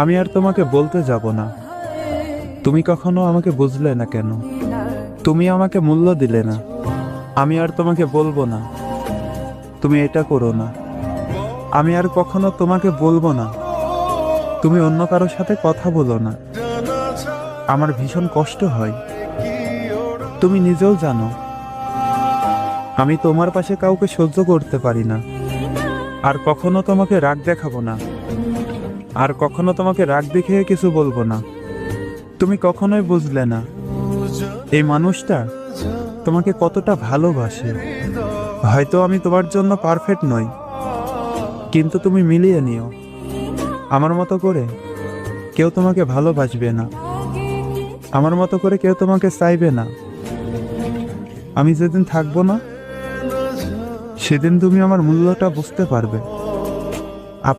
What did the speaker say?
আমি আর তোমাকে বলতে যাব না, তুমি কখনো আমাকে বুঝলে না কেন। তুমি আমাকে মূল্য দিলে না, আমি আর তোমাকে বলবো না তুমি এটা করো না। আমি আর কখনো তোমাকে বলবো না তুমি অন্য কারোর সাথে কথা বলো না। আমার ভীষণ কষ্ট হয়, তুমি নিজেও জানো। আমি তোমার পাশে কাউকে সহ্য করতে পারি না। আর কখনো তোমাকে রাগ দেখাবো না, আর কখনো তোমাকে রাগ দেখিয়ে কিছু বলবো না। তুমি কখনোই বুঝলে না এই মানুষটা তোমাকে কতটা ভালোবাসে। হয়তো আমি তোমার জন্য পারফেক্ট নই, কিন্তু তুমি মিলিয়ে নিও। আমার মতো করে কেউ তোমাকে ভালোবাসবে না, আমার মতো করে কেউ তোমাকে চাইবে না। আমি যেদিন থাকবো না, সেদিন তুমি আমার মূল্যটা বুঝতে পারবে।